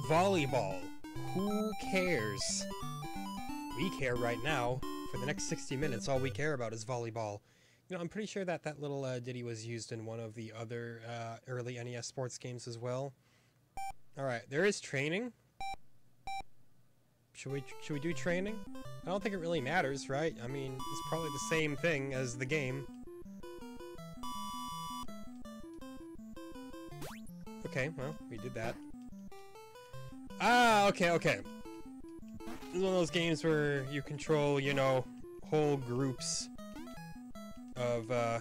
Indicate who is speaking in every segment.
Speaker 1: Volleyball. Who cares? We care right now. For the next 60 minutes, all we care about is volleyball. You know, I'm pretty sure that that little ditty was used in one of the other early NES sports games as well. Alright, there is training. Should we do training? I don't think it really matters, right? I mean, it's probably the same thing as the game. Okay, well, we did that. Ah, okay, okay. This is one of those games where you control, you know, whole groups of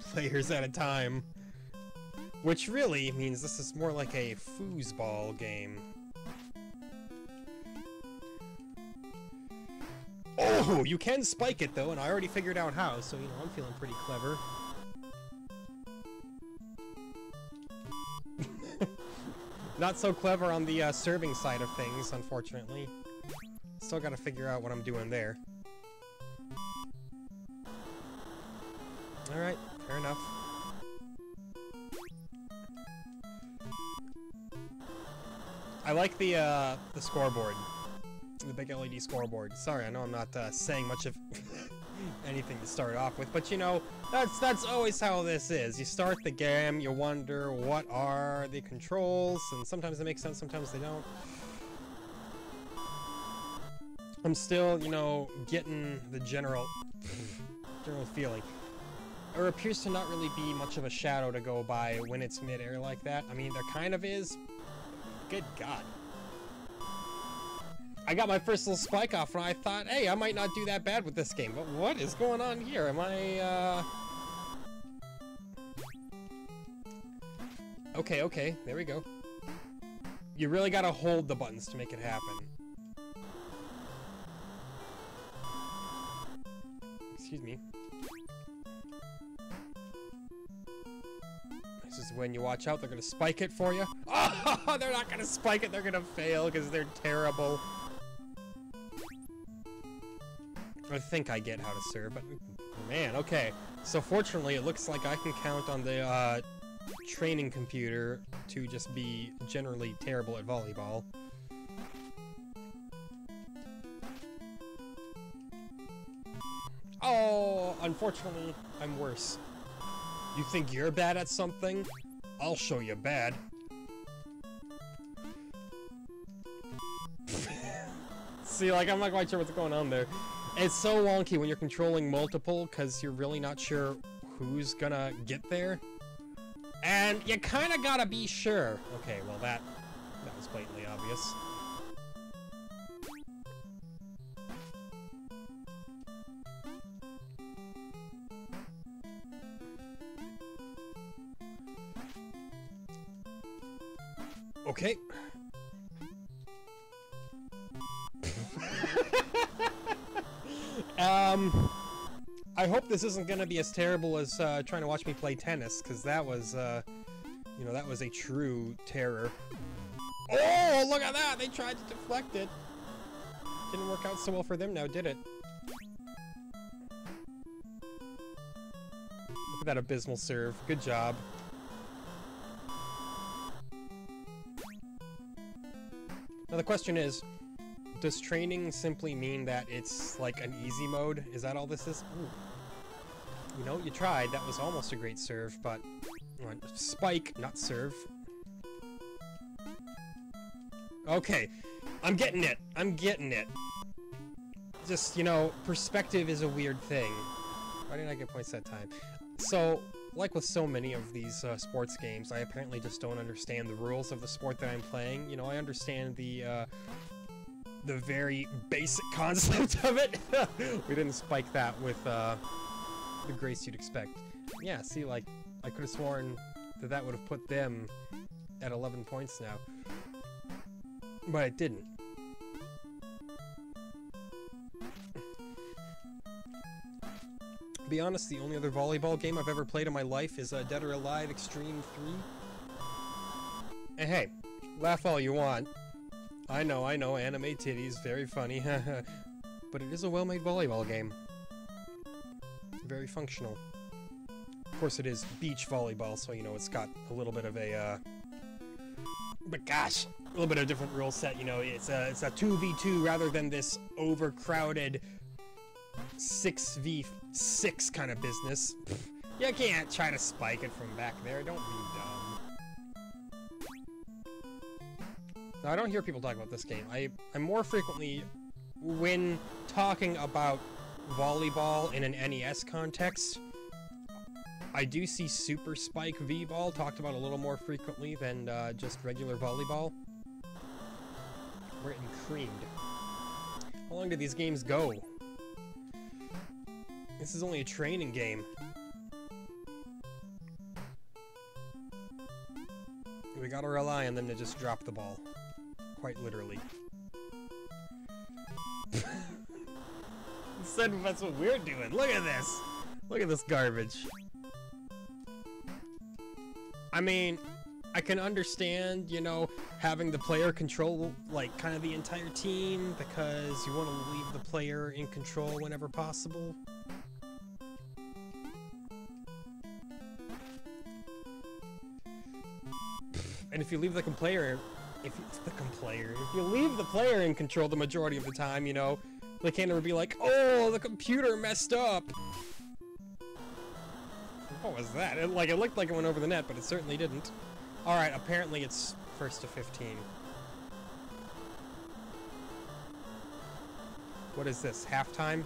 Speaker 1: players at a time. Which really means this is more like a foosball game. Oh, you can spike it though, and I already figured out how, so you know, I'm feeling pretty clever. Not so clever on the serving side of things, unfortunately. Still gotta figure out what I'm doing there. Alright, fair enough. I like the scoreboard. The big LED scoreboard. Sorry, I know I'm not saying much of anything to start off with, but you know, that's always how this is. You start the game, you wonder what are the controls, and sometimes they make sense, sometimes they don't. I'm still, you know, getting the general feeling. There appears to not really be much of a shadow to go by when it's mid-air like that. I mean, there kind of is. Good God. I got my first little spike off and I thought, hey, I might not do that bad with this game. But what is going on here? Am I, Okay, okay, there we go. You really gotta hold the buttons to make it happen. Excuse me. This is when you watch out, they're gonna spike it for you. Oh, they're not gonna spike it, they're gonna fail because they're terrible. I think I get how to serve, but man, okay. So fortunately, it looks like I can count on the training computer to just be generally terrible at volleyball. Oh, unfortunately, I'm worse. You think you're bad at something? I'll show you bad. See, like, I'm not quite sure what's going on there. It's so wonky when you're controlling multiple, because you're really not sure who's gonna get there. And you kinda gotta be sure. Okay, well that was blatantly obvious. Okay. I hope this isn't gonna be as terrible as trying to watch me play tennis, because that was, you know, that was a true terror. Oh, look at that! They tried to deflect it. Didn't work out so well for them now, did it? Look at that abysmal serve. Good job. Now the question is, does training simply mean that it's like an easy mode? Is that all this is? Ooh. You know, you tried. That was almost a great serve, but... Spike, not serve. Okay. I'm getting it. I'm getting it. Just, you know, perspective is a weird thing. Why didn't I get points that time? So, like with so many of these sports games, I apparently just don't understand the rules of the sport that I'm playing. You know, I understand the very basic concept of it. We didn't spike that with the grace you'd expect. Yeah, see, like, I could have sworn that that would have put them at 11 points now. But it didn't. To be honest, the only other volleyball game I've ever played in my life is Dead or Alive Extreme 3. And hey, laugh all you want. I know, anime titties, very funny, but it is a well-made volleyball game. Very functional. Of course it is beach volleyball, so you know it's got a little bit of a But gosh, a little bit of a different rule set, you know, it's a 2v2 rather than this overcrowded 6v6 kind of business. You can't try to spike it from back there, don't be dumb. Now, I don't hear people talk about this game. I more frequently, when talking about volleyball in an NES context, I do see Super Spike V-Ball talked about a little more frequently than just regular volleyball. Written creamed. How long do these games go? This is only a training game. We gotta rely on them to just drop the ball. Quite literally. Instead, that's what we're doing. Look at this! Look at this garbage. I mean, I can understand, you know, having the player control, like, kind of the entire team, because you want to leave the player in control whenever possible. And if you leave the player, if you leave the player in control the majority of the time, you know, they can't ever be like, oh, the computer messed up. What was that? It looked like it went over the net, but it certainly didn't. Alright, apparently it's first to 15. What is this? Halftime?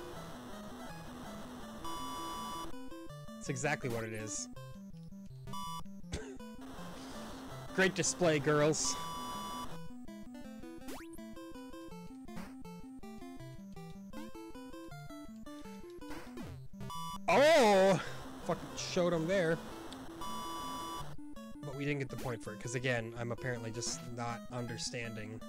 Speaker 1: That's exactly what it is. Great display, girls. Oh! Fucking showed him there. But we didn't get the point for it, because again, I'm apparently just not understanding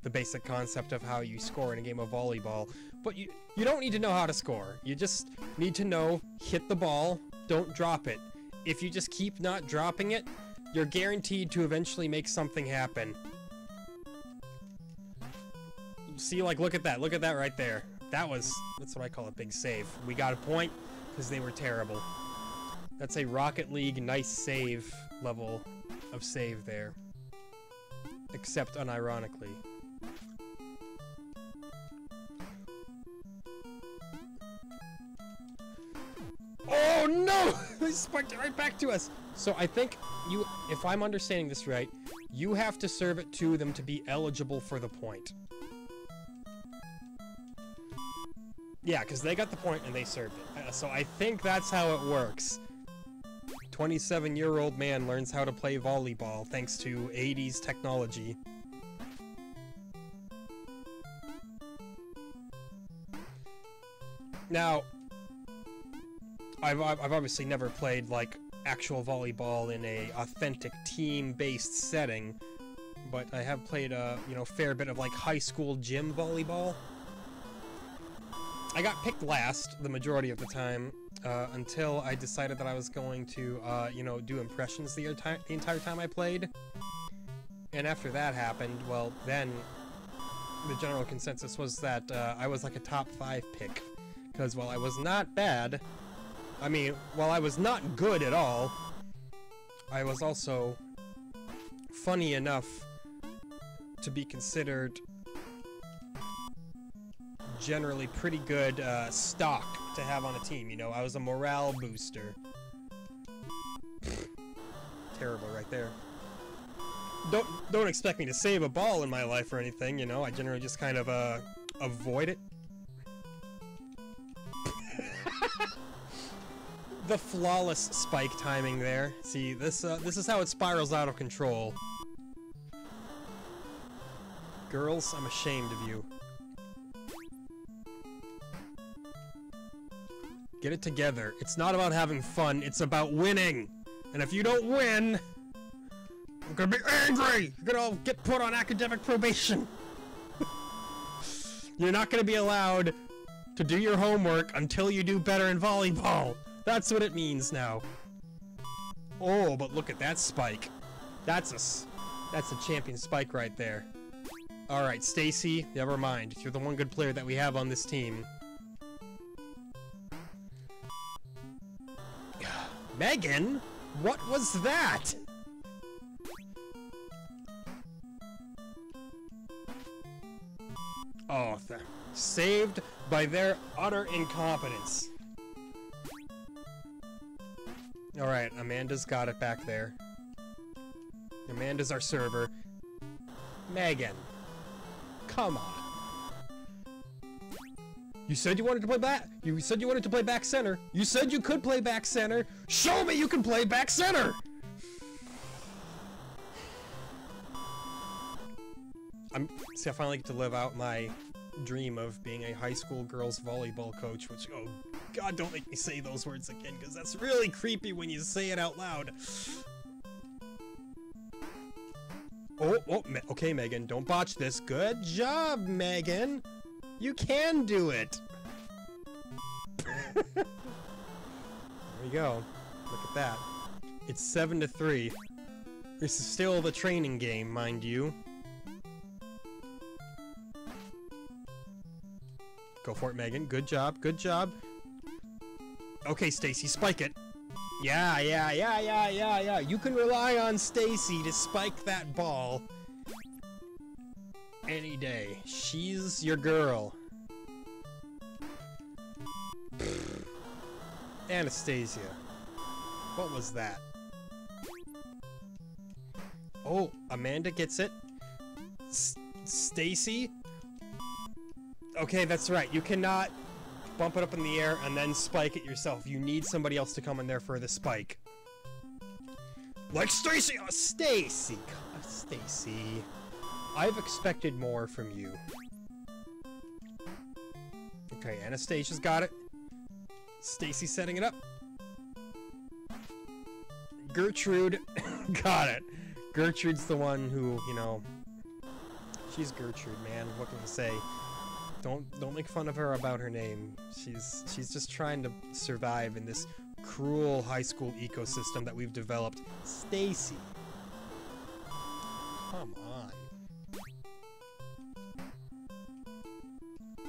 Speaker 1: the basic concept of how you score in a game of volleyball. But you don't need to know how to score. You just need to know, hit the ball, don't drop it. If you just keep not dropping it, you're guaranteed to eventually make something happen. See, like, look at that right there. That's what I call a big save. We got a point, because they were terrible. That's a Rocket League nice save level of save there. Except unironically. Oh no! They spiked it right back to us! So I think you, if I'm understanding this right, you have to serve it to them to be eligible for the point. Yeah, because they got the point and they served it. So I think that's how it works. 27-year-old man learns how to play volleyball thanks to 80s technology. Now, I've obviously never played, like, actual volleyball in a authentic team-based setting, but I have played a, you know, fair bit of, like, high school gym volleyball. I got picked last the majority of the time, until I decided that I was going to, you know, do impressions the entire time I played. And after that happened, well, then the general consensus was that I was like a top 5 pick. Because while I was not bad, I mean, while I was not good at all, I was also funny enough to be considered generally pretty good stock to have on a team, you know. I was a morale booster. Terrible right there. Don't expect me to save a ball in my life or anything, you know. I generally just kind of avoid it. The flawless spike timing there. See, this is how it spirals out of control. Girls, I'm ashamed of you. Get it together. It's not about having fun, it's about winning! And if you don't win, I'm gonna be angry! You're gonna get put on academic probation! You're not gonna be allowed to do your homework until you do better in volleyball! That's what it means now. Oh, but look at that spike. That's a champion spike right there. Alright, Stacy, never mind. You're the one good player that we have on this team. Megan? What was that? Oh, saved by their utter incompetence. Alright, Amanda's got it back there. Amanda's our server. Megan. Come on. You said you wanted to play back. You said you wanted to play back center. You said you could play back center. Show me you can play back center. See, I finally get to live out my dream of being a high school girls volleyball coach, which, oh God, don't make me say those words again, because that's really creepy when you say it out loud. Okay, Megan, don't botch this. Good job, Megan. You can do it. There we go. Look at that. It's 7-3. This is still the training game, mind you. Go for it, Megan. Good job. Good job. Okay, Stacy, spike it. Yeah. You can rely on Stacy to spike that ball any day. She's your girl. Anastasia. What was that? Oh, Amanda gets it. Stacy? Okay, that's right. You cannot bump it up in the air and then spike it yourself. You need somebody else to come in there for the spike. Like Stacy! Oh, Stacy! God, Stacy. I've expected more from you. Okay, Anastasia's got it. Stacy setting it up. Gertrude got it. Gertrude's the one who, you know, she's Gertrude, man. What can you say? Don't make fun of her about her name. She's just trying to survive in this cruel high school ecosystem that we've developed. Stacy. Come on.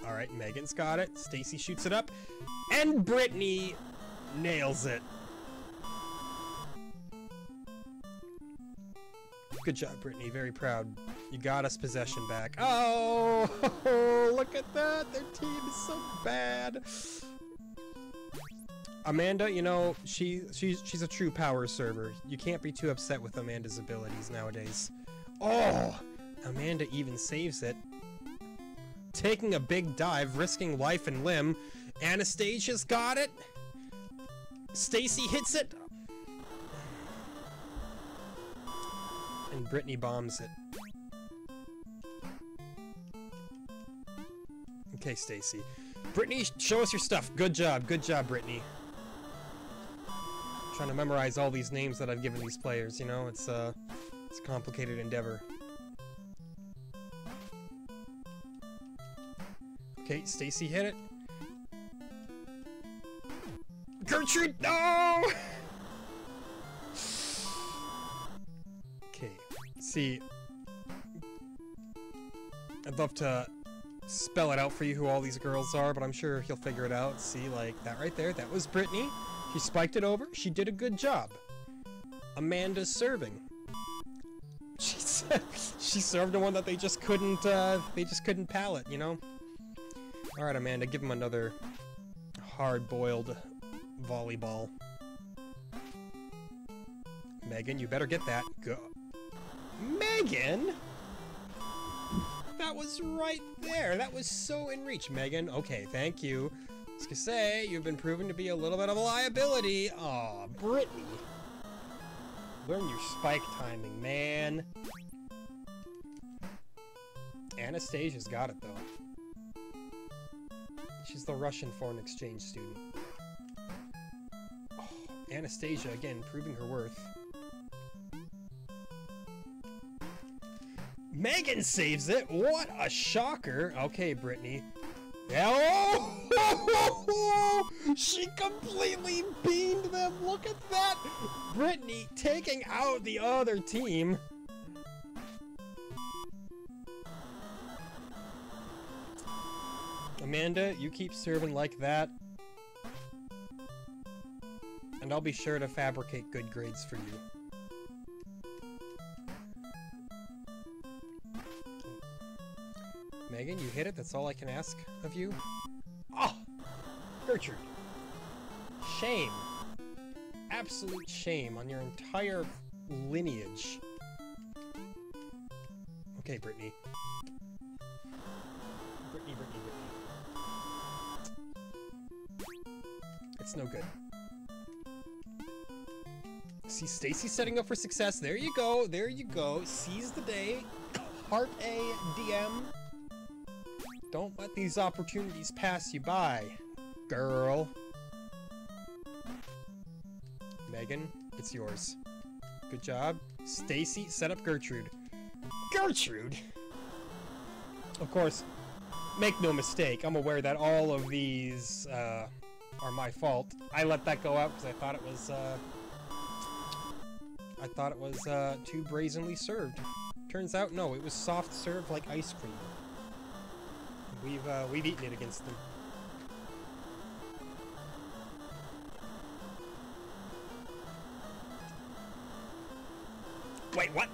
Speaker 1: Alright, Megan's got it. Stacy shoots it up. And Brittany nails it. Good job, Brittany. Very proud. You got us possession back. Oh, look at that. Their team is so bad. Amanda, you know, she's a true power server. You can't be too upset with Amanda's abilities nowadays. Oh, Amanda even saves it. Taking a big dive, risking life and limb. Anastasia's got it. Stacy hits it. And Brittany bombs it. Okay, Stacy. Brittany, show us your stuff. Good job, Brittany. Trying to memorize all these names that I've given these players, you know? It's a complicated endeavor. Okay, Stacy hit it. Gertrude, no! Okay, see, I'd love to spell it out for you who all these girls are, but I'm sure you'll figure it out. See, like, that right there, that was Brittany. She spiked it over. She did a good job. Amanda's serving. She served the one that they just couldn't pallet, you know? Alright, Amanda, give him another hard-boiled volleyball. Megan, you better get that. Go. Megan? That was right there. That was so in reach. Megan, okay, thank you. I was gonna say, you've been proven to be a little bit of a liability. Aw, Brittany. Learn your spike timing, man. Anastasia's got it, though. She's the Russian foreign exchange student. Oh, Anastasia, again, proving her worth. Megan saves it! What a shocker! Okay, Brittany. Oh! She completely beamed them! Look at that! Brittany taking out the other team. Amanda, you keep serving like that. And I'll be sure to fabricate good grades for you. Megan, you hit it. That's all I can ask of you. Oh! Gertrude. Shame. Absolute shame on your entire lineage. Okay, Brittany. Brittany. It's no good. See, Stacy setting up for success. There you go. There you go. Seize the day. Heart A, DM. Don't let these opportunities pass you by, girl. Megan, it's yours. Good job. Stacy, set up Gertrude. Gertrude? Of course, make no mistake, I'm aware that all of these are my fault. I let that go out because I thought it was too brazenly served. Turns out, no, it was soft served like ice cream. We've eaten it against them. Wait, what?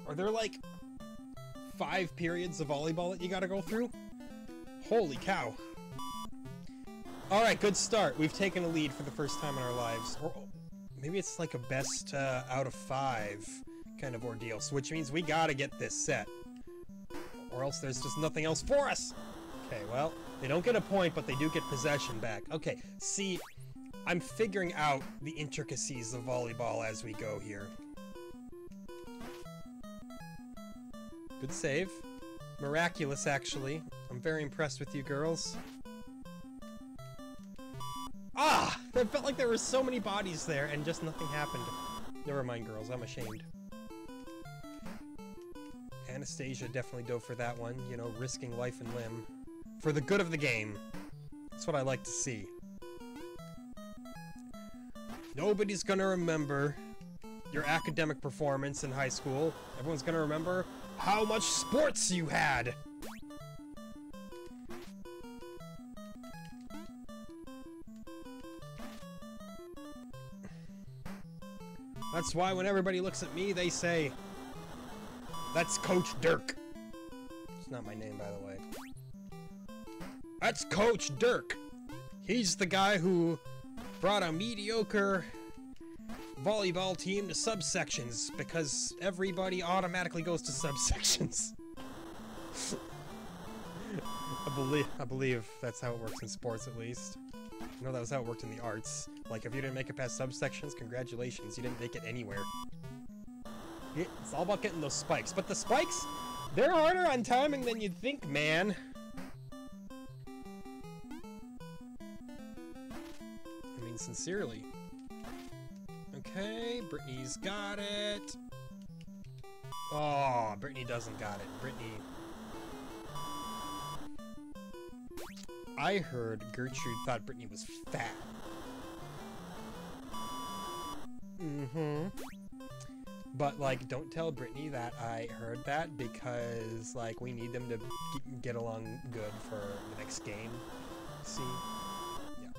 Speaker 1: Are there like 5 periods of volleyball that you gotta go through? Holy cow. Alright, good start. We've taken a lead for the first time in our lives. Or maybe it's like a best out of 5 kind of ordeal, so which means we gotta get this set. Or else there's just nothing else for us! Okay, well, they don't get a point, but they do get possession back. Okay, see, I'm figuring out the intricacies of volleyball as we go here. Good save. Miraculous, actually. I'm very impressed with you girls. Ah! It felt like there were so many bodies there and just nothing happened. Never mind, girls. I'm ashamed. Anastasia definitely dove for that one. You know, risking life and limb. For the good of the game. That's what I like to see. Nobody's gonna remember your academic performance in high school. Everyone's gonna remember how much sports you had! That's why when everybody looks at me, they say, "That's Coach Dirk." It's not my name, by the way. That's Coach Dirk! He's the guy who brought a mediocre volleyball team to subsections, because everybody automatically goes to subsections. I believe that's how it works in sports, at least. I know that was how it worked in the arts. Like, if you didn't make it past subsections, congratulations, you didn't make it anywhere. It's all about getting those spikes. But the spikes, they're harder on timing than you'd think, man. I mean, sincerely. Okay, Brittany's got it. Oh, Brittany doesn't got it. Brittany. I heard Gertrude thought Brittany was fat. Mm-hmm. But, like, don't tell Brittany that I heard that, because, like, we need them to get along good for the next game. See? Yeah.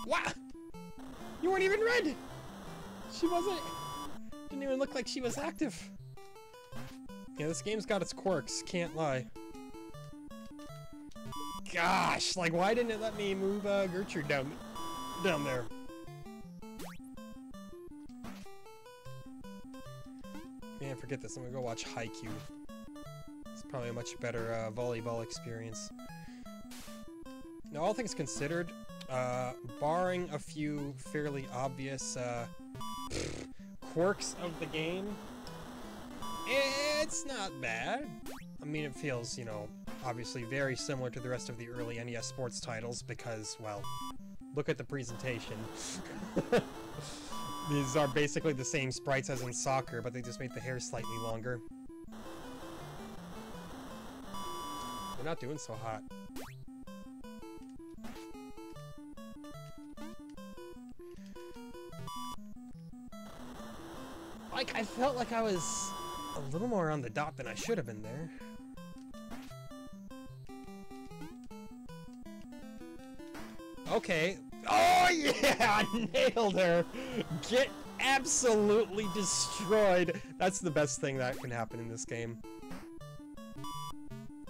Speaker 1: What? You weren't even red! She wasn't... Didn't even look like she was active. Yeah, this game's got its quirks, can't lie. Gosh, like, why didn't it let me move Gertrude down there? Man, forget this. I'm gonna go watch Haikyuu. It's probably a much better volleyball experience. Now, all things considered, barring a few fairly obvious quirks of the game, it's not bad. I mean, it feels, you know, obviously very similar to the rest of the early NES sports titles because, well, look at the presentation. These are basically the same sprites as in soccer, but they just make the hair slightly longer. They're not doing so hot. Like, I felt like I was a little more on the dot than I should have been there. Okay, Oh yeah, nailed her. Get absolutely destroyed. That's the best thing that can happen in this game.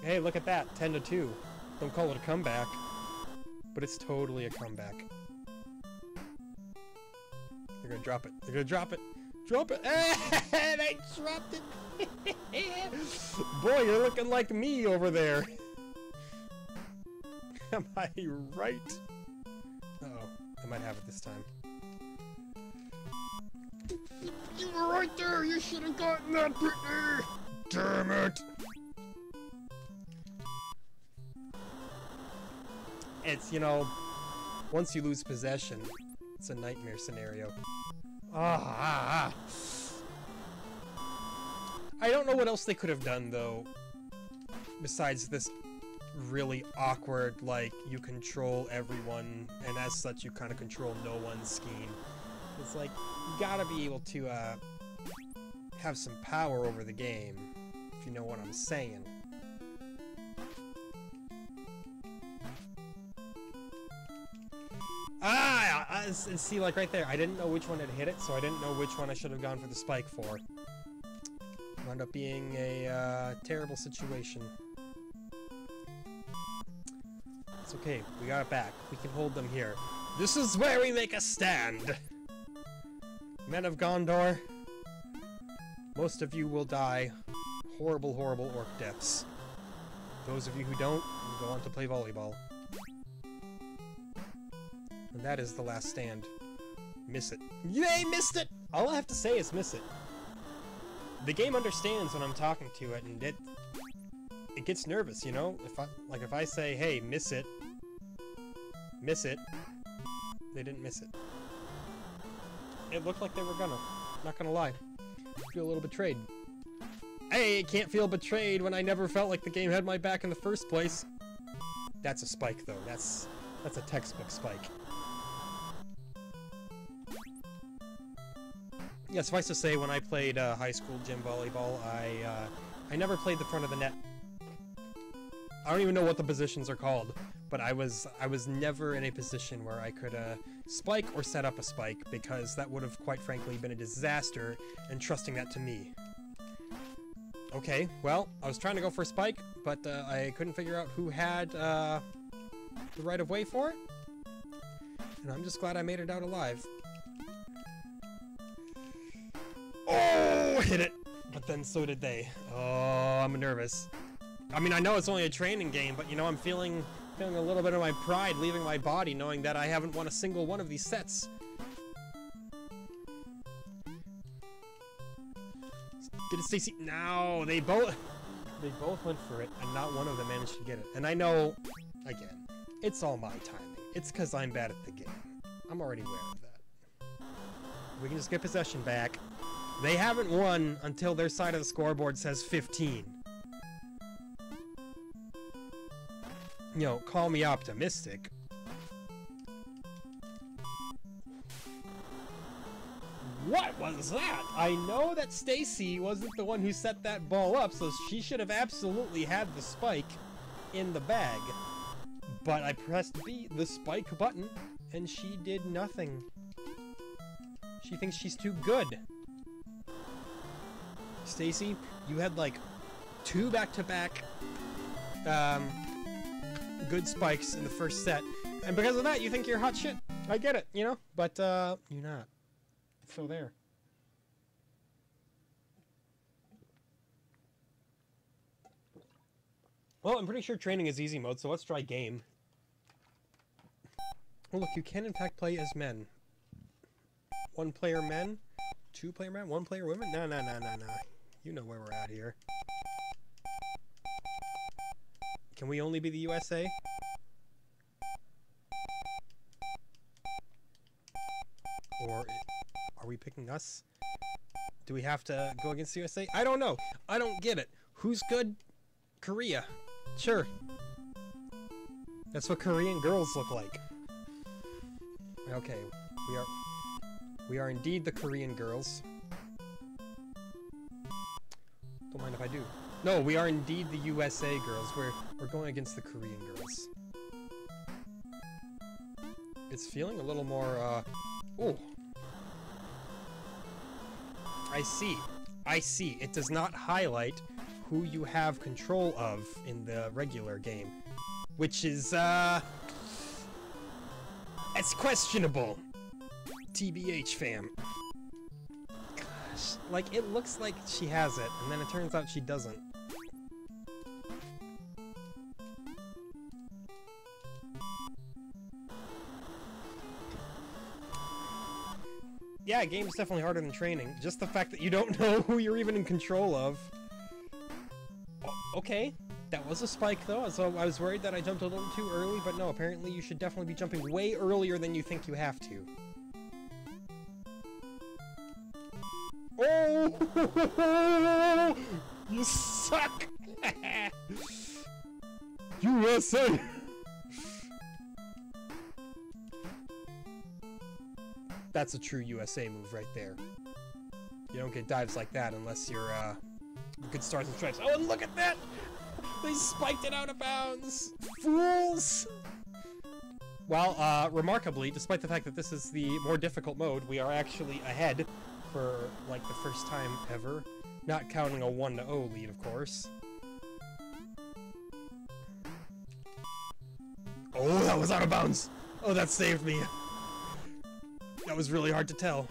Speaker 1: Hey, look at that, 10-2. Don't call it a comeback, but it's totally a comeback. They're gonna drop it. They're gonna drop it. Drop it. They dropped it. Boy, you're looking like me over there. Am I right? Uh-oh, I might have it this time. You were right there! You should have gotten that, Brittany! Damn it! It's, you know, once you lose possession, it's a nightmare scenario. I don't know what else they could have done, though, besides this really awkward, like, you control everyone, and as such you kind of control no one scheme. It's like, you gotta be able to, have some power over the game, if you know what I'm saying. See, like right there, I didn't know which one had hit it, so I didn't know which one I should have gone for the spike for. Wound up being a, terrible situation. It's okay, we got it back. We can hold them here. This is where we make a stand! Men of Gondor, most of you will die horrible, horrible orc deaths. Those of you who don't, will go on to play volleyball. And that is the last stand. Miss it. Yay, missed it! All I have to say is miss it. The game understands when I'm talking to it, and it gets nervous, you know? If I say, hey, miss it, they didn't miss it. It looked like they were gonna. Not gonna lie. I feel a little betrayed. Hey, I can't feel betrayed when I never felt like the game had my back in the first place. That's a spike, though. That's a textbook spike. Yeah, suffice to say, when I played high school gym volleyball, I never played the front of the net. I don't even know what the positions are called, but I was never in a position where I could spike or set up a spike, because that would have, quite frankly, been a disaster, and trusting that to me. Okay, well, I was trying to go for a spike, but I couldn't figure out who had the right of way for it, and I'm just glad I made it out alive. Oh, hit it! But then so did they. Oh, I'm nervous. I mean, I know it's only a training game, but you know, I'm feeling a little bit of my pride leaving my body, knowing that I haven't won a single one of these sets. Get it, Stacy. No, they both went for it, and not one of them managed to get it. And I know, again, it's all my timing. It's because I'm bad at the game. I'm already aware of that. We can just get possession back. They haven't won until their side of the scoreboard says 15. You know, call me optimistic. What was that? I know that Stacy wasn't the one who set that ball up, so she should have absolutely had the spike in the bag. But I pressed the spike button, and she did nothing. She thinks she's too good. Stacy, you had like 2 back-to-back good spikes in the first set, and because of that you think you're hot shit. I get it, you know, but you're not. So there. Well, I'm pretty sure training is easy mode, so let's try game. Oh look, you can in fact play as men. 1 player men, 2 player men, 1 player women? No. You know where we're at here. Can we only be the USA? Or are we picking us? Do we have to go against the USA? I don't know. I don't get it. Who's good? Korea. Sure. That's what Korean girls look like. Okay, we are indeed the Korean girls. Don't mind if I do. No, we are indeed the USA girls. We're going against the Korean girls. It's feeling a little more, ooh. I see. I see. It does not highlight who you have control of in the regular game. Which is, it's questionable. TBH, fam. Gosh. Like, it looks like she has it, and then it turns out she doesn't. Yeah, game's definitely harder than training. Just the fact that you don't know who you're even in control of. Okay, that was a spike though, so I was worried that I jumped a little too early, but no, apparently you should definitely be jumping way earlier than you think you have to. Oh! You suck! USA! That's a true USA move right there. You don't get dives like that unless you're, good stars and stripes. Oh, and look at that! They spiked it out of bounds! Fools! Well, remarkably, despite the fact that this is the more difficult mode, we are actually ahead for, like, the first time ever. Not counting a 1-0 lead, of course. Oh, that was out of bounds! Oh, that saved me. That was really hard to tell.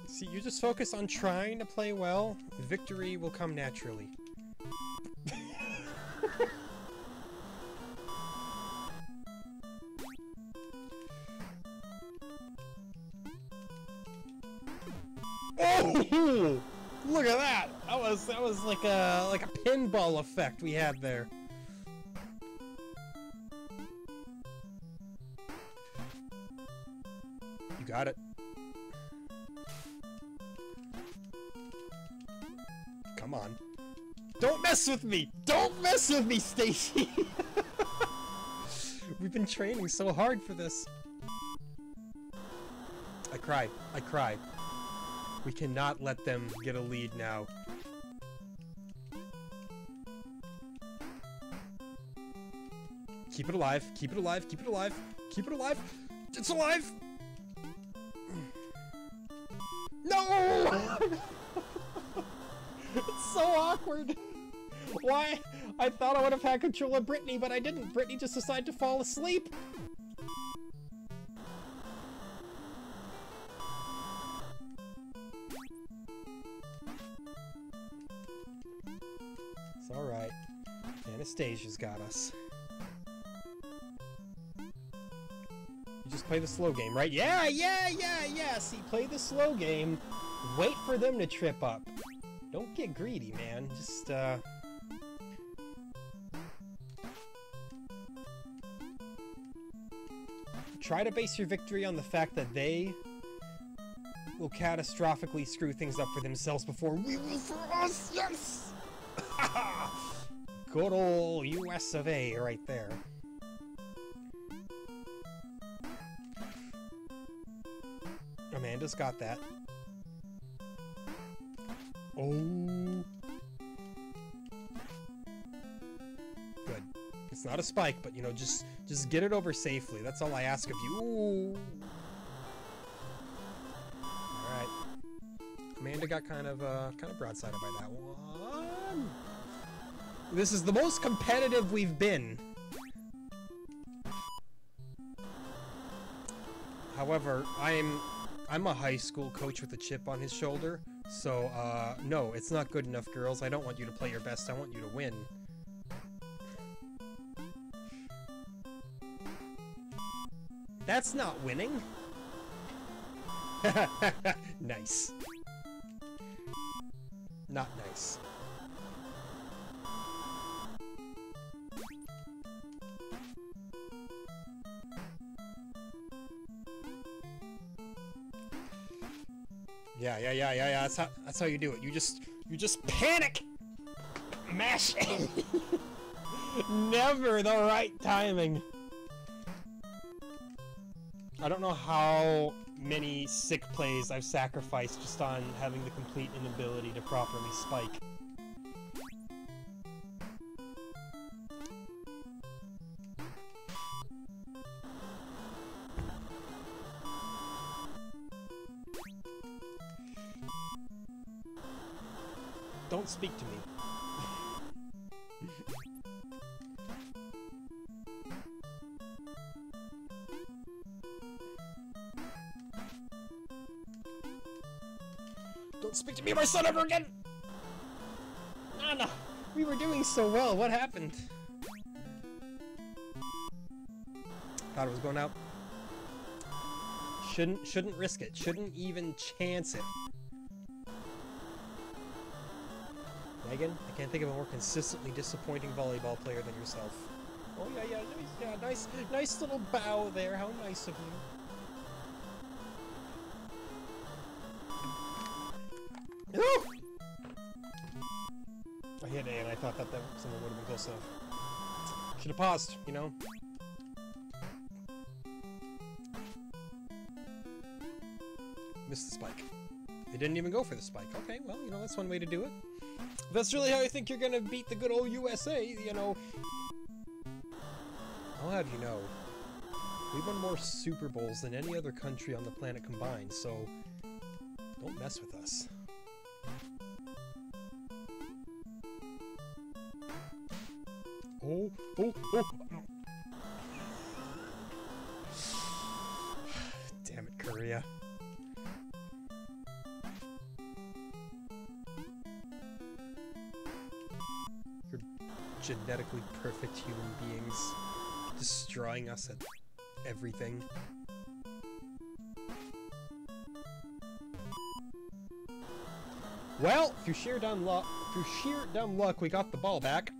Speaker 1: See, you just focus on trying to play well. Victory will come naturally. Oh! Look at that! That was like a pinball effect we had there. Got it. Come on. Don't mess with me! Don't mess with me, Stacy! We've been training so hard for this. I cry. I cry. We cannot let them get a lead now. Keep it alive. Keep it alive. Keep it alive. Keep it alive. It's alive! No! It's so awkward. Why? I thought I would have had control of Brittany, but I didn't. Brittany just decided to fall asleep. It's alright. Anastasia's got us. You just play the slow game, right? Yeah! See, play the slow game. Wait for them to trip up. Don't get greedy, man. Just, try to base your victory on the fact that they will catastrophically screw things up for themselves before we will for us! Yes! Good ol' US of A right there. Amanda's got that. Oh. Good. It's not a spike, but you know, just get it over safely. That's all I ask of you. Ooh. All right. Amanda got kind of broadsided by that one. This is the most competitive we've been. However, I'm a high school coach with a chip on his shoulder, so, no, it's not good enough, girls. I don't want you to play your best, I want you to win. That's not winning! Nice. Not nice. Yeah. That's how you do it. You just panic. Mash. Never the right timing. I don't know how many sick plays I've sacrificed just on having the complete inability to properly spike. Don't speak to me. Don't speak to me, my son, ever again! Nana! We were doing so well, what happened? Thought it was going out. Shouldn't risk it. Shouldn't even chance it. Megan, I can't think of a more consistently disappointing volleyball player than yourself. Oh yeah, nice little bow there. How nice of you. Ooh! I hit A and I thought that someone would have been close enough. Should have paused, you know. Missed the spike. They didn't even go for the spike. Okay, well, you know, that's one way to do it. If that's really how you think you're gonna beat the good old USA, you know, I'll have you know, we've won more Super Bowls than any other country on the planet combined, so don't mess with us. Oh. Damn it, Korea. You're genetically perfect human beings, destroying us at everything. Well, through sheer dumb luck, we got the ball back.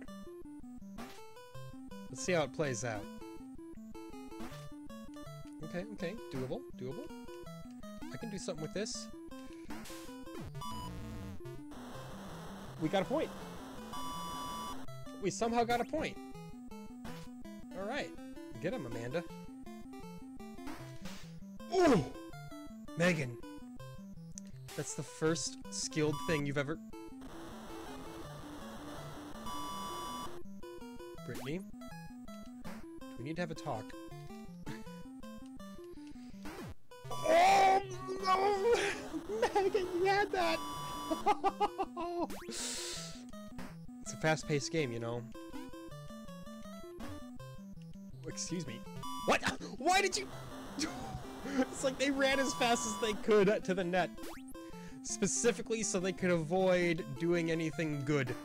Speaker 1: Let's see how it plays out. Okay, doable. I can do something with this. We got a point. We somehow got a point. Alright. Get him, Amanda. Ooh! Megan. That's the first skilled thing you've ever... Brittany? We need to have a talk. Oh no! Megan, you had that! It's a fast-paced game, you know. Excuse me. What? Why did you... It's like they ran as fast as they could to the net. Specifically so they could avoid doing anything good.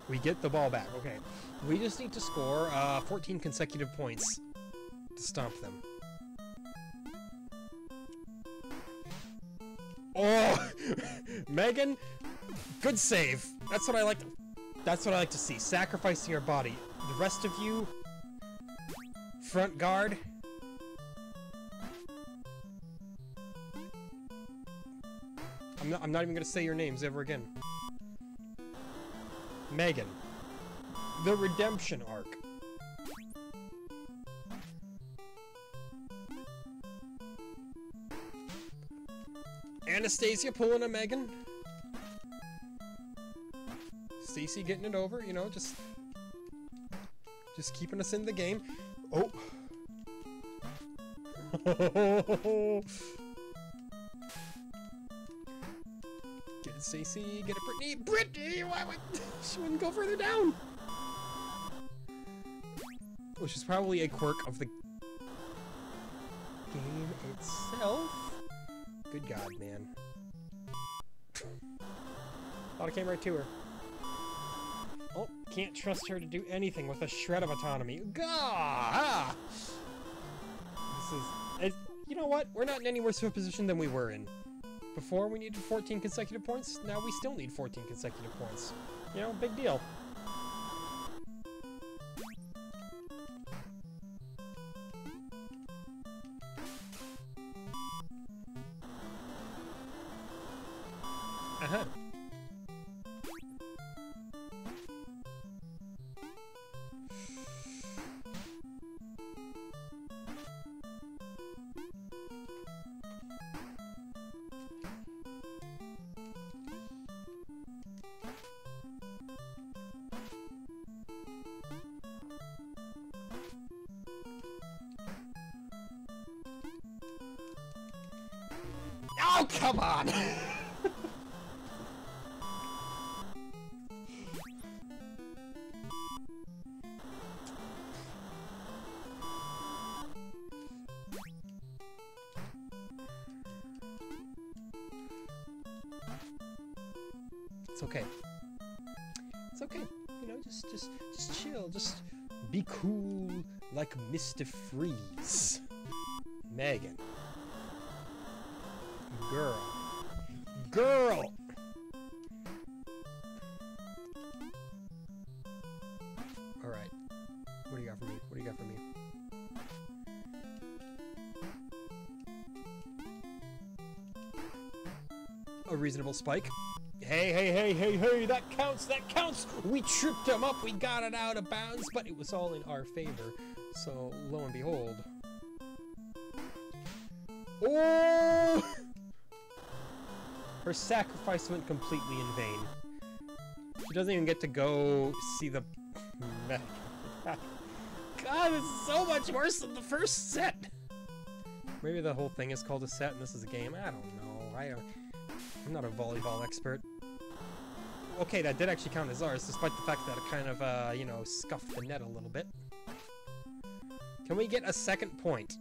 Speaker 1: We get the ball back, okay. We just need to score 14 consecutive points to stomp them. Oh! Megan, good save. That's what I like. That's what I like to see. Sacrificing your body. The rest of you, front guard. I'm not even gonna say your names ever again. Megan. The redemption arc. Anastasia pulling a Megan. Stacy getting it over, you know, just keeping us in the game. Oh. Get it, Stacy. Get it, Brittany. Brittany! Why would she wouldn't go further down? Which is probably a quirk of the game itself. Good God, man. Thought it came right to her. Oh, can't trust her to do anything with a shred of autonomy. Gah! You know what? We're not in any worse of a position than we were in. Before we needed 14 consecutive points, now we still need 14 consecutive points. You know, big deal. Uh-huh. Oh, come on! It's okay. It's okay. You know, just chill. Just be cool like Mr. Freeze. Megan. Girl. Girl! Alright. What do you got for me? What do you got for me? A reasonable spike. Hey, hey, hey, hey, hey, that counts, that counts! We tripped him up, we got it out of bounds, but it was all in our favor. So, lo and behold. Oh! Her sacrifice went completely in vain. She doesn't even get to go see the... God, this is so much worse than the first set! Maybe the whole thing is called a set and this is a game? I don't know. I'm not a volleyball expert. Okay, that did actually count as ours, despite the fact that it kind of, you know, scuffed the net a little bit. Can we get a second point?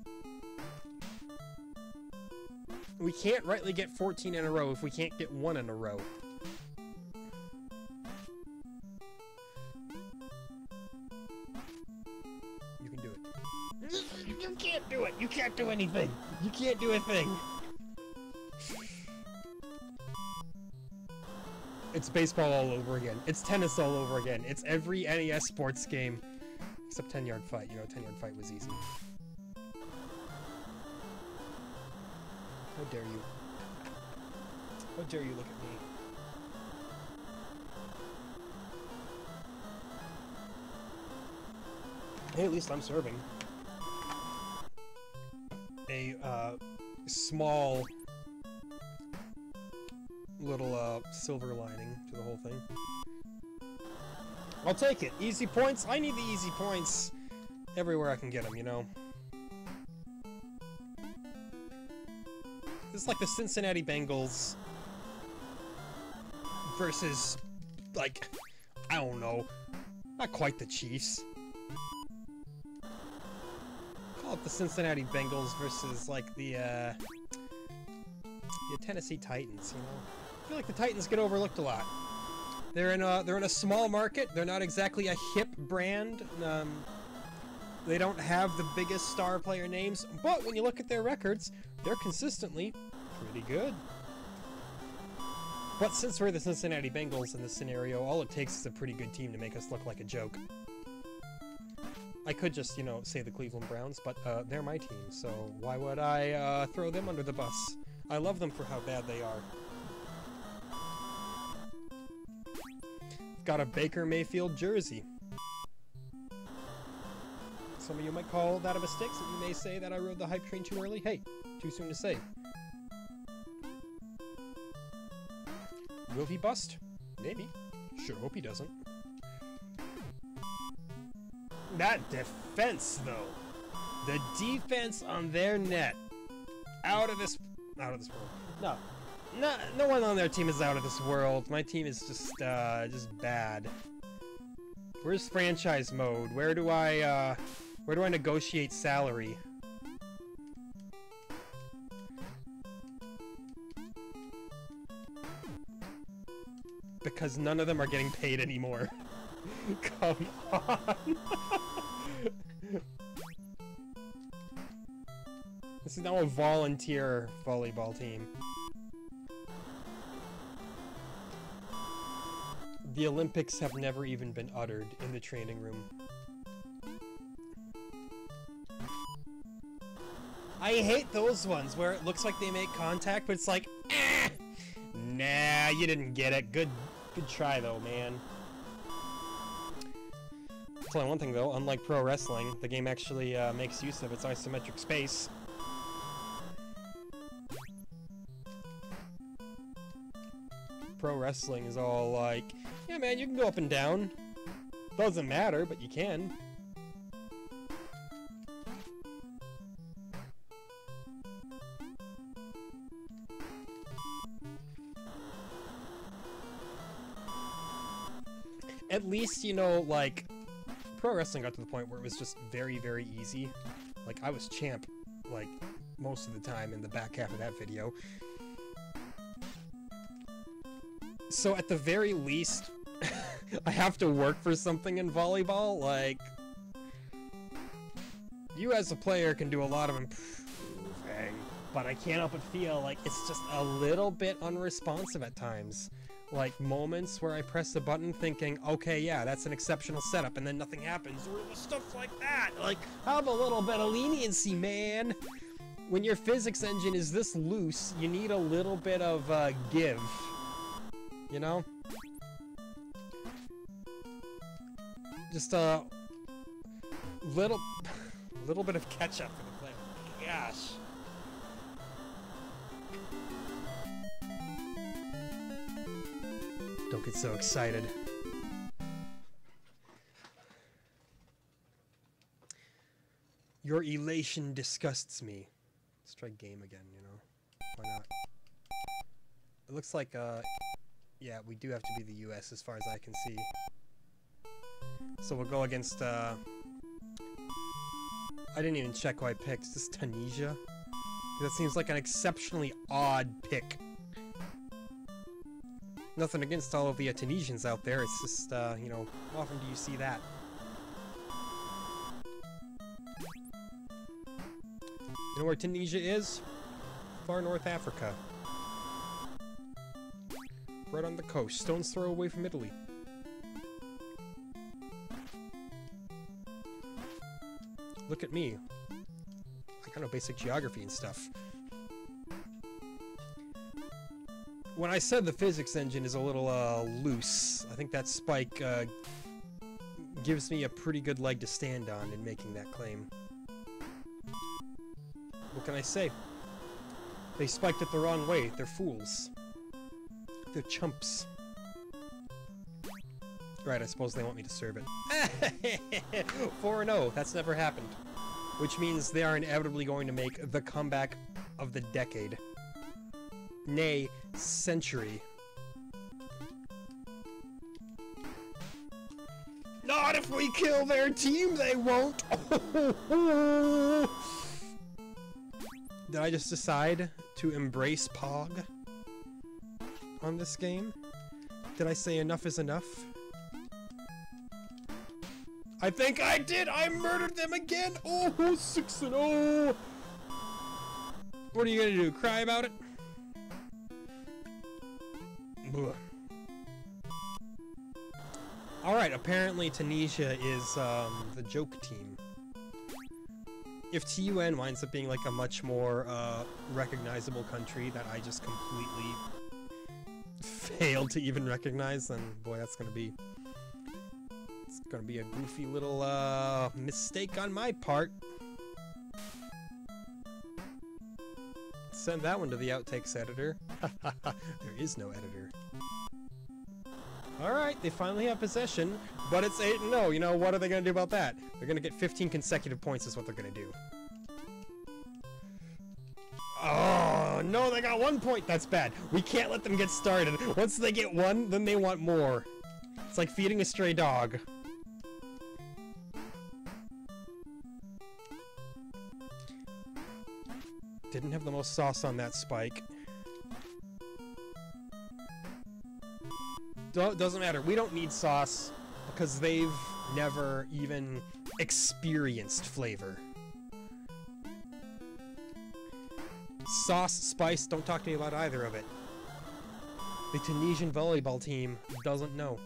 Speaker 1: We can't rightly get 14 in a row if we can't get one in a row. You can do it. You can't do it! You can't do anything! You can't do a thing! It's baseball all over again. It's tennis all over again. It's every NES sports game. Except 10-yard fight. You know, 10-yard fight was easy. How dare you? How dare you look at me? Hey, at least I'm serving. A, small... little, silver lining to the whole thing. I'll take it. Easy points? I need the easy points everywhere I can get them, you know? It's like the Cincinnati Bengals versus, like, I don't know, not quite the Chiefs. Call it the Cincinnati Bengals versus, like, the Tennessee Titans, you know? I feel like the Titans get overlooked a lot. They're in a small market. They're not exactly a hip brand. They don't have the biggest star player names, but when you look at their records, they're consistently pretty good. But since we're the Cincinnati Bengals in this scenario, all it takes is a pretty good team to make us look like a joke. I could just, you know, say the Cleveland Browns, but they're my team, so why would I throw them under the bus? I love them for how bad they are. Got a Baker Mayfield jersey. Some of you might call that a mistake, some of you may say that I rode the hype train too early. Hey, too soon to say. Will he bust? Maybe. Sure hope he doesn't. That defense, though. The defense on their net. Out of this world. No one on their team is out of this world. My team is just bad. Where's franchise mode? Where do I negotiate salary? Because none of them are getting paid anymore. Come on. This is now a volunteer volleyball team. The Olympics have never even been uttered in the training room. I hate those ones where it looks like they make contact, but it's like, eh! Nah, you didn't get it. Good try though, man. I'll tell you one thing though, unlike pro wrestling, the game actually makes use of its isometric space. Pro wrestling is all like, yeah man, you can go up and down. Doesn't matter, but you can. At least, you know, like, pro wrestling got to the point where it was just very, very easy. Like, I was champ, like, most of the time in the back half of that video. So at the very least, I have to work for something in volleyball, like... You as a player can do a lot of improving, but I can't help but feel like it's just a little bit unresponsive at times. Like moments where I press a button thinking, okay, yeah, that's an exceptional setup, and then nothing happens, or stuff like that. Like, have a little bit of leniency, man. When your physics engine is this loose, you need a little bit of give. You know? Just a little bit of catch-up for the player. Gosh. Don't get so excited. Your elation disgusts me. Let's try game again, you know? Why not? It looks like, yeah, we do have to be the US as far as I can see. So we'll go against, I didn't even check who I picked. Is this Tunisia? That seems like an exceptionally odd pick. Nothing against all of the Tunisians out there, it's just, you know, how often do you see that? You know where Tunisia is? Far North Africa. Right on the coast, stone's throw away from Italy. Look at me. I kind of basic geography and stuff. When I said the physics engine is a little loose, I think that spike gives me a pretty good leg to stand on in making that claim. What can I say? They spiked it the wrong way. They're fools. They're chumps. Right, I suppose they want me to serve it. 4-0. That's never happened. Which means they are inevitably going to make the comeback of the decade. Nay, century. Not if we kill their team, they won't! Did I just decide to embrace Pog on this game? Did I say enough is enough? I think I did! I murdered them again! Oh, 6-0! What are you gonna do, cry about it? Alright, apparently Tunisia is the joke team. If TUN winds up being like a much more recognizable country that I just completely failed to even recognize, then boy, it's gonna be a goofy little mistake on my part. Send that one to the outtakes editor. There is no editor. Alright, they finally have possession, but it's 8-0. You know, what are they going to do about that? They're going to get 15 consecutive points is what they're going to do. Oh, no, they got 1 point. That's bad. We can't let them get started. Once they get one, then they want more. It's like feeding a stray dog. Didn't have the most sauce on that spike. Doesn't matter. We don't need sauce because they've never even experienced flavor. Sauce, spice, don't talk to me about either of it. The Tunisian volleyball team doesn't know.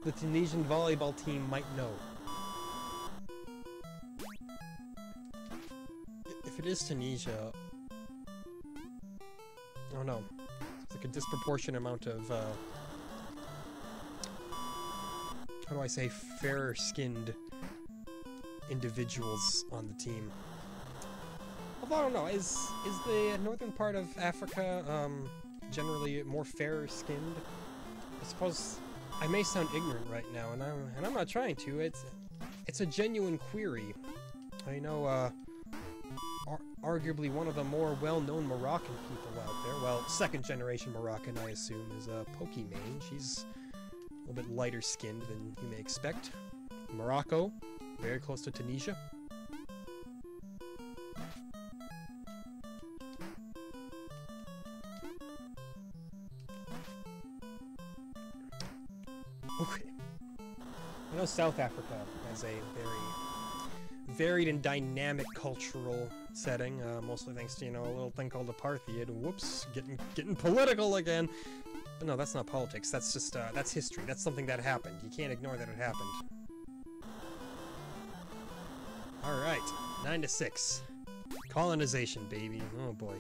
Speaker 1: The Tunisian volleyball team might know. If it is Tunisia... Oh no. It's like a disproportionate amount of, how do I say, fairer-skinned individuals on the team. Although, I don't know, is the northern part of Africa, generally more fairer-skinned? I suppose I may sound ignorant right now, and I'm not trying to. It's a genuine query. I know, arguably one of the more well-known Moroccan people out there. Well, second-generation Moroccan, I assume, is Pokimane. She's a little bit lighter-skinned than you may expect. Morocco, very close to Tunisia. I know South Africa has a very varied and dynamic cultural setting, mostly thanks to, you know, a little thing called apartheid. Whoops, getting political again. But no, that's not politics. That's just, that's history. That's something that happened. You can't ignore that it happened. Alright, 9-6. Colonization, baby. Oh boy.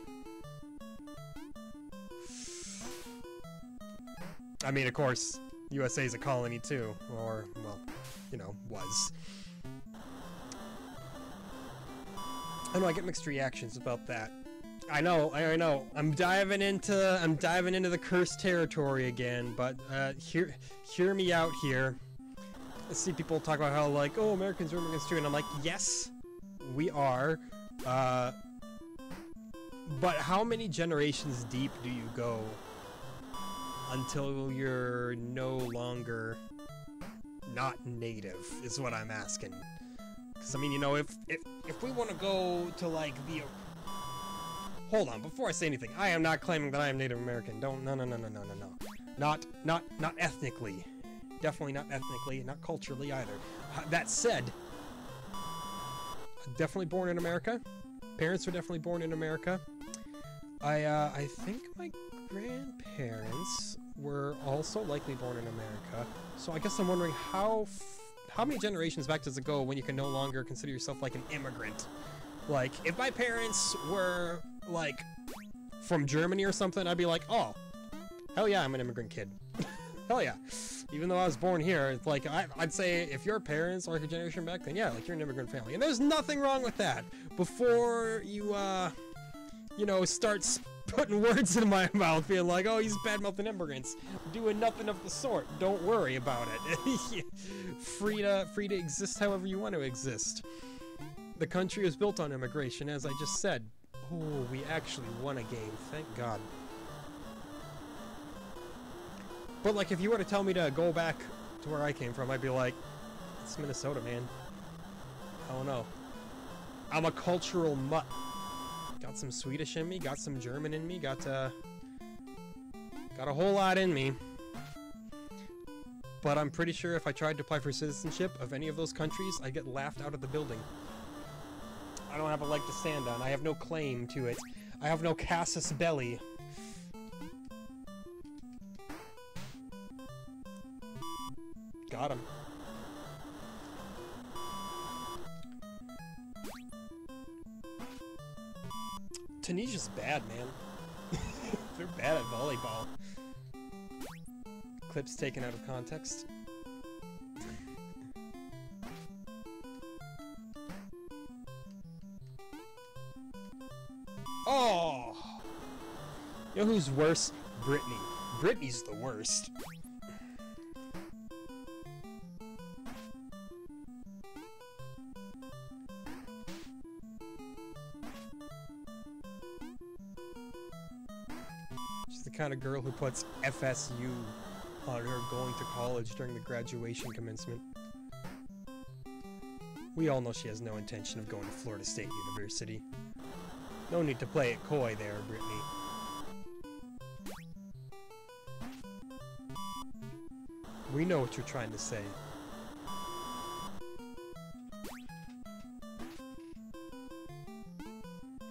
Speaker 1: I mean, of course, USA's a colony too, or, well, you know, was. I know I get mixed reactions about that. I know. I'm diving into the cursed territory again, but hear me out here. I see people talk about how, like, oh, Americans are immigrants too, and I'm like, yes, we are. But how many generations deep do you go until you're no longer not native, is what I'm asking. Because, I mean, you know, if we want to go to, like, the... Hold on, before I say anything, I am not claiming that I am Native American. No. Not ethnically. Definitely not ethnically, not culturally either. That said, definitely born in America. Parents were definitely born in America. I think my grandparents were also likely born in America. So I guess I'm wondering how many generations back does it go when you can no longer consider yourself like an immigrant? Like, if my parents were, like, from Germany or something, I'd be like, oh, hell yeah, I'm an immigrant kid. Hell yeah. Even though I was born here, it's like, I'd say if your parents are like a generation back, then yeah, like, you're an immigrant family. And there's nothing wrong with that. Before you, you know, start putting words in my mouth, being like, oh, he's bad-mouthing immigrants. Doing nothing of the sort. Don't worry about it. Free to exist however you want to exist. The country was built on immigration, as I just said. Oh, we actually won a game. Thank God. But, like, if you were to tell me to go back to where I came from, I'd be like, it's Minnesota, man. I don't know. I'm a cultural mutt. Got some Swedish in me, got some German in me, got a whole lot in me. But I'm pretty sure if I tried to apply for citizenship of any of those countries, I'd get laughed out of the building. I don't have a leg to stand on. I have no claim to it. I have no casus belli. Got him. Tunisia's bad, man. They're bad at volleyball. Clips taken out of context. Oh! You know who's worse? Brittany. Brittany's the worst. She's the kind of girl who puts FSU on her going to college during the graduation commencement. We all know she has no intention of going to Florida State University. No need to play it coy there, Brittany. We know what you're trying to say.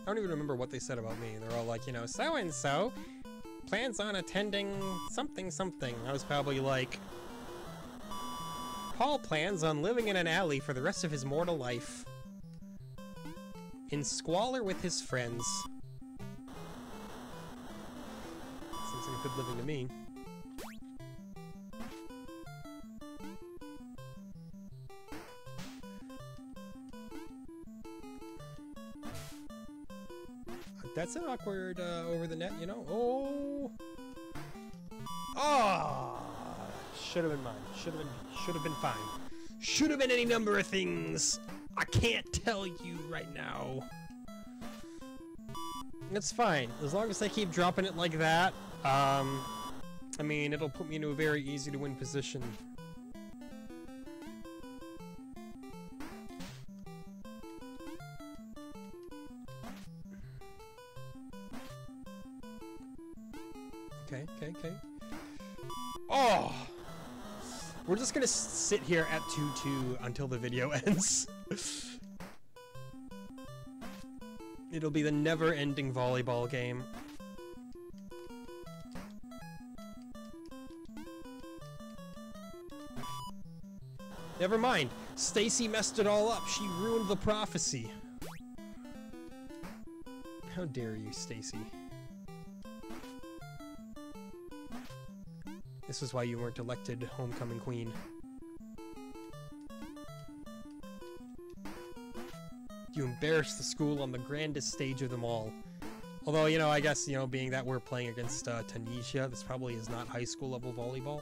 Speaker 1: I don't even remember what they said about me. They're all like, you know, so-and-so plans on attending something something. I was probably like, Paul plans on living in an alley for the rest of his mortal life. In squalor with his friends. Seems like good living to me. That's an awkward over the net, you know? Oh! Oh! Should have been mine. Should have been fine. Should have been any number of things. I can't tell you right now. It's fine. As long as I keep dropping it like that, I mean, it'll put me into a very easy to win position. Okay. Oh! We're just gonna sit here at 2-2 until the video ends. It'll be the never-ending volleyball game. Never mind. Stacy messed it all up. She ruined the prophecy. How dare you, Stacy? This is why you weren't elected homecoming queen. You embarrassed the school on the grandest stage of them all. Although, you know, I guess, you know, being that we're playing against Tunisia, this probably is not high school level volleyball.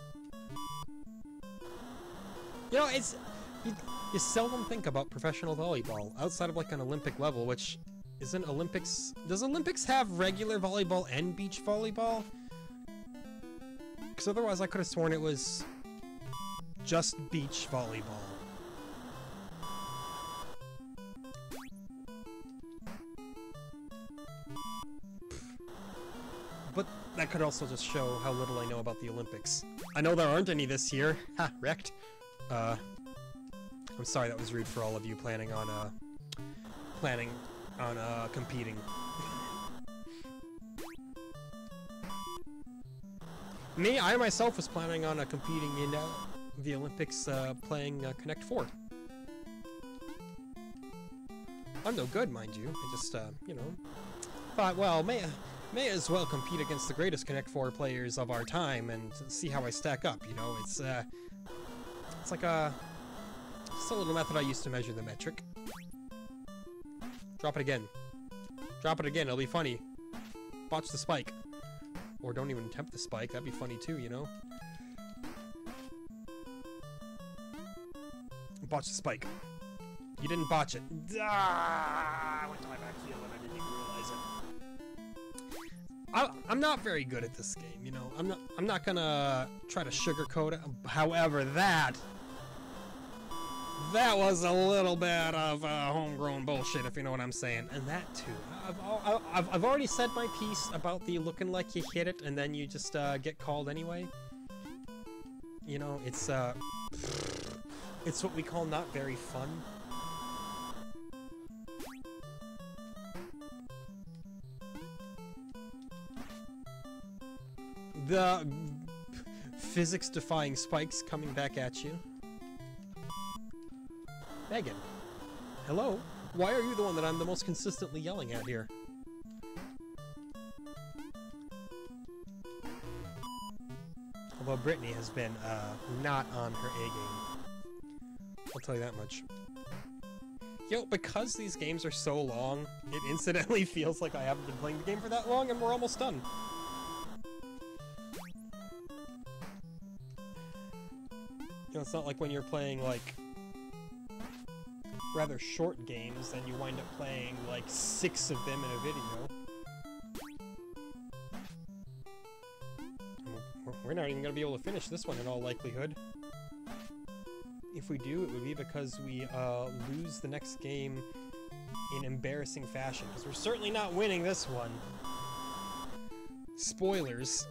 Speaker 1: You know, it's... You seldom think about professional volleyball outside of like an Olympic level, which isn't Olympics... Does Olympics have regular volleyball and beach volleyball? Because otherwise I could have sworn it was just beach volleyball. But that could also just show how little I know about the Olympics. I know there aren't any this year. Ha, wrecked. I'm sorry that was rude for all of you planning on competing. Me, I myself was planning on competing in the Olympics, playing Connect 4. I'm no good, mind you. I just, you know, thought, well, may as well compete against the greatest Connect 4 players of our time and see how I stack up, you know? It's like just a little method I used to measure the metric. Drop it again. Drop it again, it'll be funny. Botch the spike. Or don't even attempt the spike, that'd be funny too, you know? Botch the spike. You didn't botch it. Ah, I went to my back heel and I didn't even realize it. I'm not very good at this game, you know? I'm not gonna try to sugarcoat it. However, that was a little bit of homegrown bullshit, if you know what I'm saying. And that too. I've already said my piece about the looking like you hit it and then you just get called anyway. You know, it's what we call not very fun. The physics-defying spikes coming back at you. Megan. Hello? Why are you the one that I'm the most consistently yelling at here? Although Brittany has been, not on her A-game. I'll tell you that much. Yo, because these games are so long, it incidentally feels like I haven't been playing the game for that long and we're almost done. You know, it's not like when you're playing, like, rather short games and you wind up playing, like, 6 of them in a video. We're not even gonna be able to finish this one in all likelihood. If we do, it would be because we, lose the next game in embarrassing fashion, because we're certainly not winning this one. Spoilers.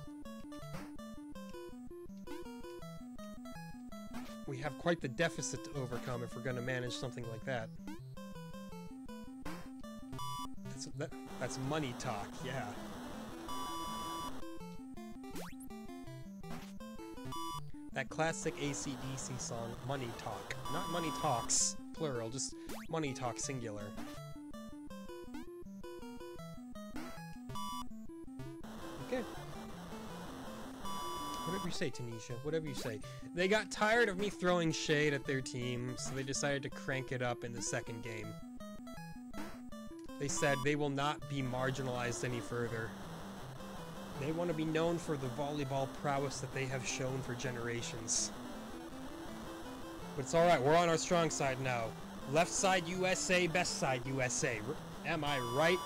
Speaker 1: We have quite the deficit to overcome if we're going to manage something like that. That's money talk, yeah. That classic AC/DC song, Money Talk. Not Money Talks, plural, just Money Talk, singular. Okay. Whatever you say, Tunisia. Whatever you say. They got tired of me throwing shade at their team, so they decided to crank it up in the second game. They said they will not be marginalized any further. They want to be known for the volleyball prowess that they have shown for generations. But it's alright, we're on our strong side now. Left side USA, best side USA. Am I right?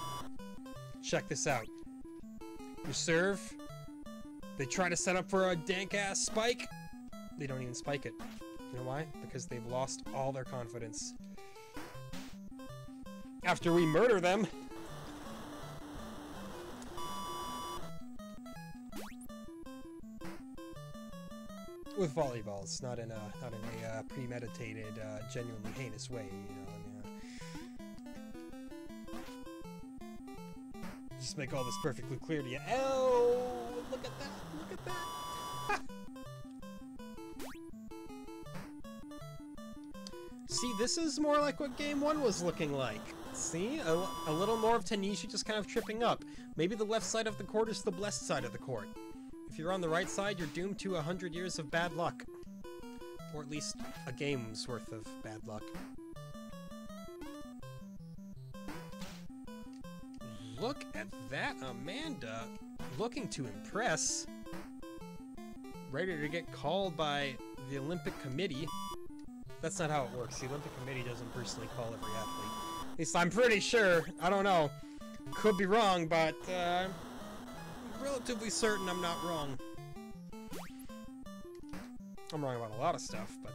Speaker 1: Check this out. You serve. They try to set up for a dank-ass spike. They don't even spike it. You know why? Because they've lost all their confidence. After we murder them. with volleyballs, not in a premeditated, genuinely heinous way, you know. Just make all this perfectly clear to you. Oh, look at that! Look at that! See, this is more like what Game 1 was looking like. See? A little more of Tanisha just kind of tripping up. Maybe the left side of the court is the blessed side of the court. If you're on the right side, you're doomed to 100 years of bad luck. Or at least a game's worth of bad luck. Look at that, Amanda. Looking to impress. Ready to get called by the Olympic Committee. That's not how it works. The Olympic Committee doesn't personally call every athlete. At least I'm pretty sure. I don't know. Could be wrong, but I'm relatively certain I'm not wrong. I'm wrong about a lot of stuff, but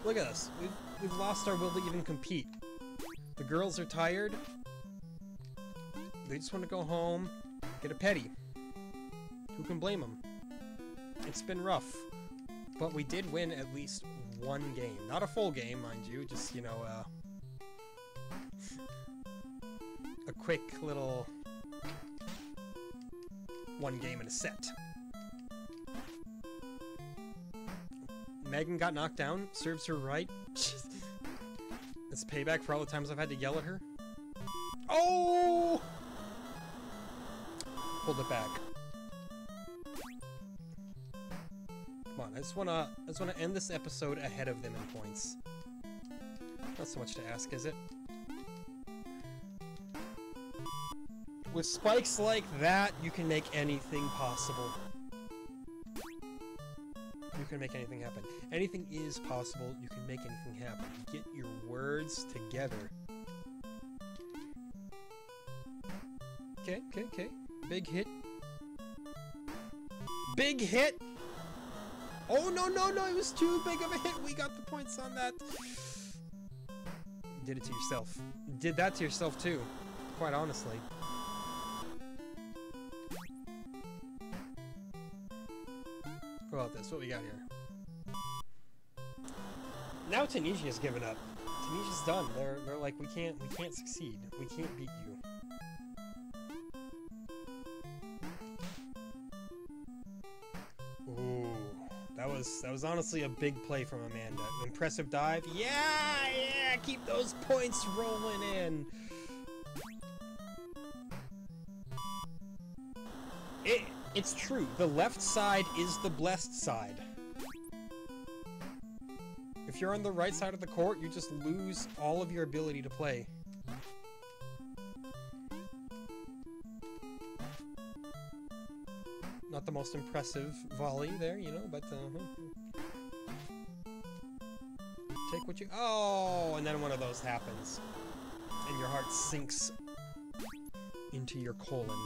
Speaker 1: look at us. We've lost our will to even compete. The girls are tired. They just want to go home, get a petty. Who can blame them? It's been rough, but we did win at least one game. Not a full game, mind you, just, you know, a quick little one game in a set. Megan got knocked down, serves her right. It's payback for all the times I've had to yell at her. Oh! Pulled it back. Come on, I just wanna end this episode ahead of them in points. Not so much to ask, is it? With spikes like that, you can make anything possible. You can make anything happen. Anything is possible. You can make anything happen. Get your words together. Okay, okay, okay. Big hit. Big hit! Oh, no, no, no! It was too big of a hit! We got the points on that. You did it to yourself. You did that to yourself, too. Quite honestly. What about this? What we got here? Now Tunisia's given up. Tunisia's done. They're like, we can't succeed. We can't beat you. Ooh, that was honestly a big play from Amanda. Impressive dive. Yeah, yeah, keep those points rolling in. It's true. The left side is the blessed side. If you're on the right side of the court, you just lose all of your ability to play. Not the most impressive volley there, you know, but take what you... Oh, and then one of those happens. And your heart sinks into your colon.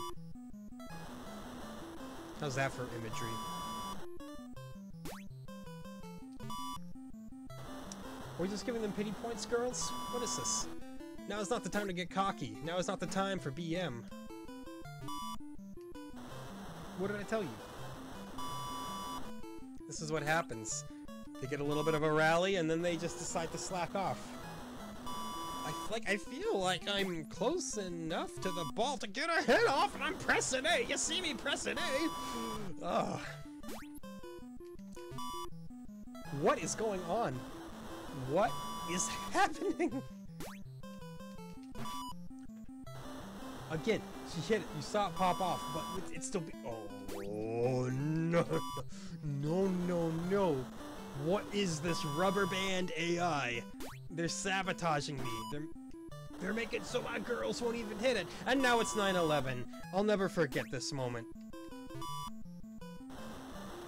Speaker 1: How's that for imagery? Are we just giving them pity points, girls? What is this? Now is not the time to get cocky. Now is not the time for BM. What did I tell you? This is what happens. They get a little bit of a rally and then they just decide to slack off. I feel like I'm close enough to the ball to get a hit off and I'm pressing A. You see me pressing A? Ugh. What is going on? What is happening? Again, she hit it. You saw it pop off, but it's still oh, no. No, no, no. What is this rubber band AI? They're sabotaging me. They're making so my girls won't even hit it. And now it's 9/11. I'll never forget this moment.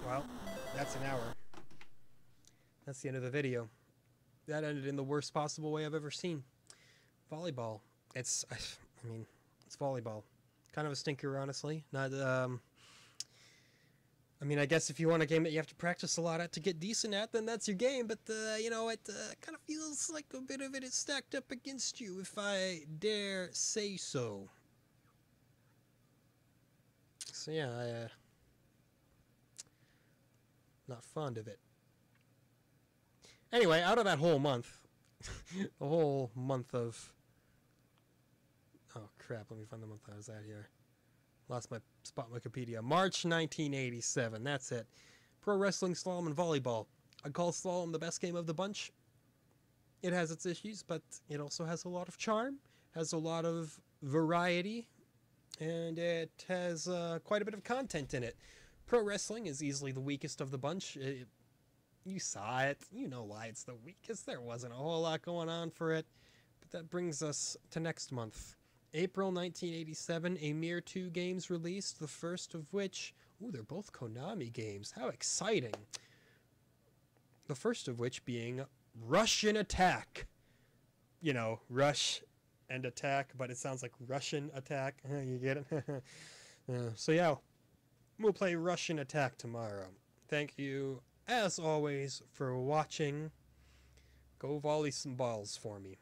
Speaker 1: Well, that's an hour. That's the end of the video. That ended in the worst possible way I've ever seen. Volleyball. It's volleyball. Kind of a stinker, honestly. Not, I mean, I guess if you want a game that you have to practice a lot at to get decent at, then that's your game, but, you know, it kind of feels like a bit of it is stacked up against you, if I dare say so. So So yeah, not fond of it. Anyway, out of that whole month, the whole month of... Oh, crap. Let me find the month I was at here. Lost my spot in Wikipedia. March 1987. That's it. Pro wrestling, slalom, and volleyball. I'd call slalom the best game of the bunch. It has its issues, but it also has a lot of charm, has a lot of variety, and it has quite a bit of content in it. Pro wrestling is easily the weakest of the bunch. You saw it. You know why it's the weakest. There wasn't a whole lot going on for it. But that brings us to next month. April 1987, a mere 2 games released, the first of which... Ooh, they're both Konami games. How exciting. The first of which being Russian Attack. You know, rush and attack, but it sounds like Russian Attack. You get it? So yeah, we'll play Russian Attack tomorrow. Thank you, as always, for watching. Go volley some balls for me.